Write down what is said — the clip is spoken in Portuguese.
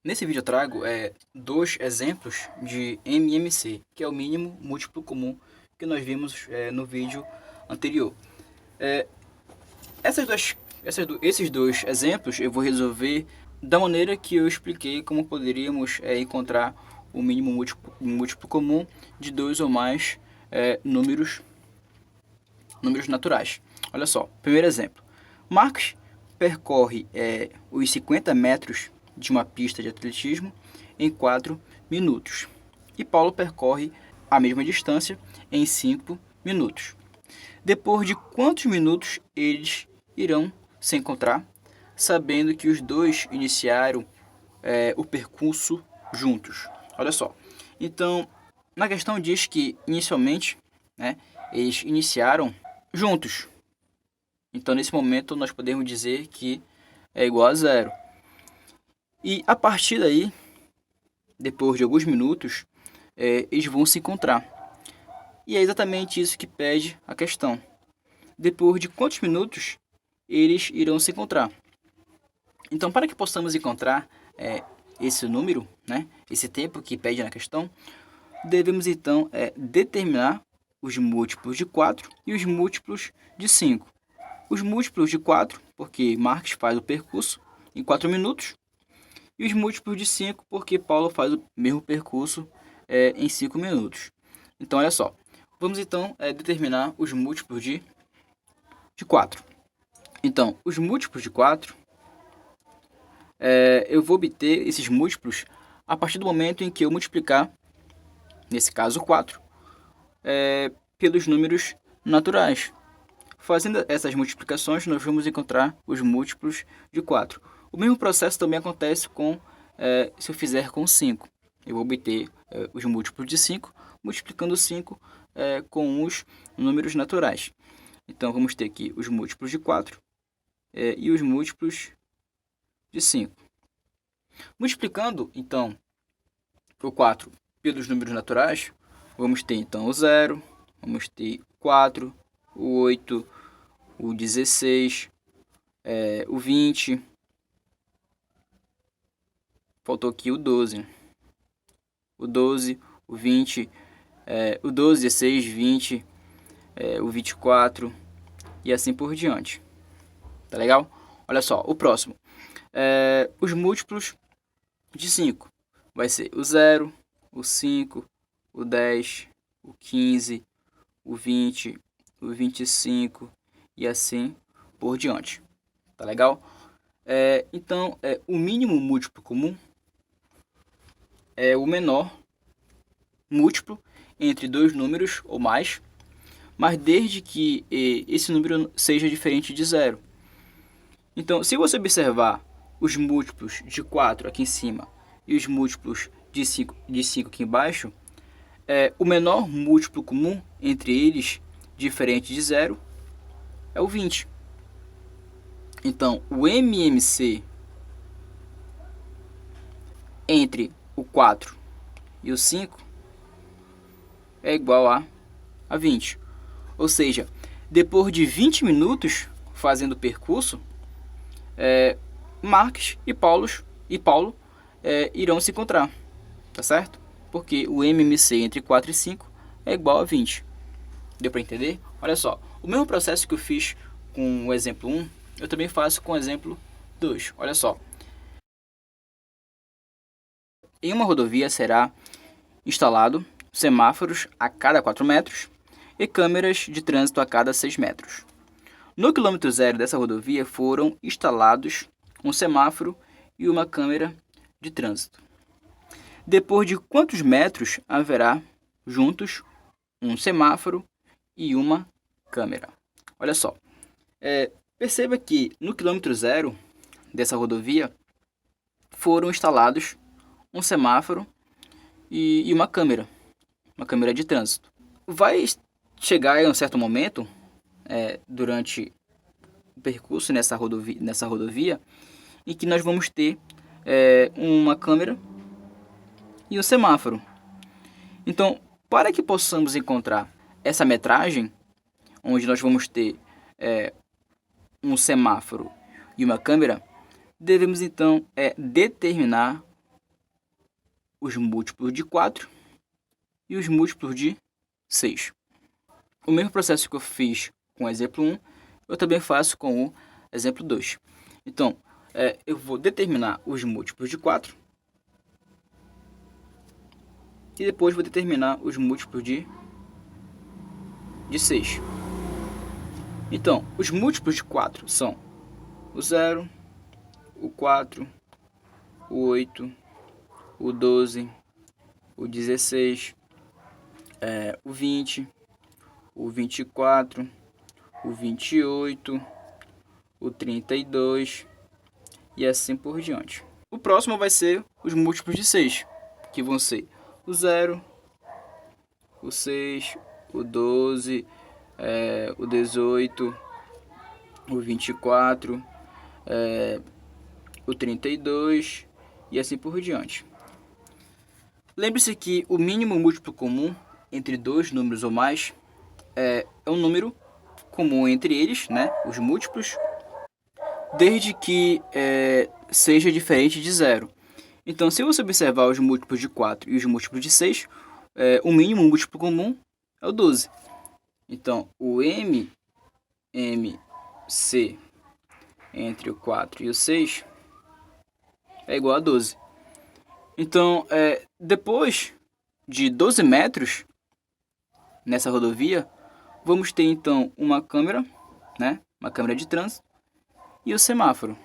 Nesse vídeo eu trago dois exemplos de MMC, que é o mínimo múltiplo comum que nós vimos no vídeo anterior. É, esses dois exemplos eu vou resolver da maneira que eu expliquei como poderíamos encontrar o mínimo múltiplo comum de dois ou mais números naturais. Olha só, primeiro exemplo. Marcos percorre os 50 metros de uma pista de atletismo em 4 minutos. E Paulo percorre a mesma distância em 5 minutos. Depois de quantos minutos eles irão se encontrar, sabendo que os dois iniciaram o percurso juntos? Olha só. Então, na questão diz que inicialmente, né, eles iniciaram juntos. Então, nesse momento, nós podemos dizer que é igual a zero. E a partir daí, depois de alguns minutos, eles vão se encontrar. E é exatamente isso que pede a questão. Depois de quantos minutos eles irão se encontrar? Então, para que possamos encontrar esse número, né, esse tempo que pede na questão, devemos então determinar os múltiplos de 4 e os múltiplos de 5. Os múltiplos de 4, porque Marx faz o percurso em 4 minutos, e os múltiplos de 5, porque Paulo faz o mesmo percurso em 5 minutos. Então, olha só, vamos então determinar os múltiplos de 4. Então, os múltiplos de 4, eu vou obter esses múltiplos a partir do momento em que eu multiplicar, nesse caso 4, pelos números naturais. Fazendo essas multiplicações, nós vamos encontrar os múltiplos de 4. O mesmo processo também acontece se eu fizer com 5. Eu vou obter os múltiplos de 5, multiplicando 5 com os números naturais. Então, vamos ter aqui os múltiplos de 4 e os múltiplos de 5. Multiplicando, então, o 4 pelos números naturais, vamos ter, então, o 0, vamos ter 4, o 8, o 16, o 20. Faltou aqui o 12. O 12, o 20, o 12, 16, 20, o 24 e assim por diante. Tá legal? Olha só, o próximo. Os múltiplos de 5. Vai ser o 0, o 5, o 10, o 15, o 20, o 25 e assim por diante. Tá legal? Então, o mínimo múltiplo comum é o menor múltiplo entre dois números ou mais, mas desde que esse número seja diferente de zero. Então, se você observar os múltiplos de 4 aqui em cima e os múltiplos de 5 aqui embaixo, o menor múltiplo comum entre eles, diferente de zero, é o 20. Então, o MMC entre o 4 e o 5 é igual a 20. Ou seja, depois de 20 minutos fazendo o percurso, Marx e Paulo irão se encontrar, tá certo? Porque o MMC entre 4 e 5 é igual a 20. Deu para entender? Olha só, o mesmo processo que eu fiz com o exemplo 1, eu também faço com o exemplo 2. Olha só. Em uma rodovia será instalado semáforos a cada 4 metros e câmeras de trânsito a cada 6 metros. No quilômetro zero dessa rodovia foram instalados um semáforo e uma câmera de trânsito. Depois de quantos metros haverá juntos um semáforo e uma câmera? Olha só, perceba que no quilômetro zero dessa rodovia foram instalados um semáforo e uma câmera de trânsito. Vai chegar em um certo momento, durante o percurso nessa rodovia, em que nós vamos ter uma câmera e um semáforo. Então, para que possamos encontrar essa metragem, onde nós vamos ter um semáforo e uma câmera, devemos então determinar os múltiplos de 4 e os múltiplos de 6. O mesmo processo que eu fiz com o exemplo 1, eu também faço com o exemplo 2. Então, eu vou determinar os múltiplos de 4 e depois vou determinar os múltiplos de 6. Então, os múltiplos de 4 são o 0, o 4, o 8, o 12, o 16, o 20, o 24, o 28, o 32 e assim por diante. O próximo vai ser os múltiplos de 6, que vão ser o 0, o 6, o 12, o 18, o 24, o 32 e assim por diante. Lembre-se que o mínimo múltiplo comum entre dois números ou mais é um número comum entre eles, né, os múltiplos, desde que seja diferente de zero. Então, se você observar os múltiplos de 4 e os múltiplos de 6, o mínimo múltiplo comum é o 12. Então, o MC entre o 4 e o 6 é igual a 12. Então, depois de 12 metros nessa rodovia, vamos ter então uma câmera, né? Uma câmera de trânsito e o semáforo.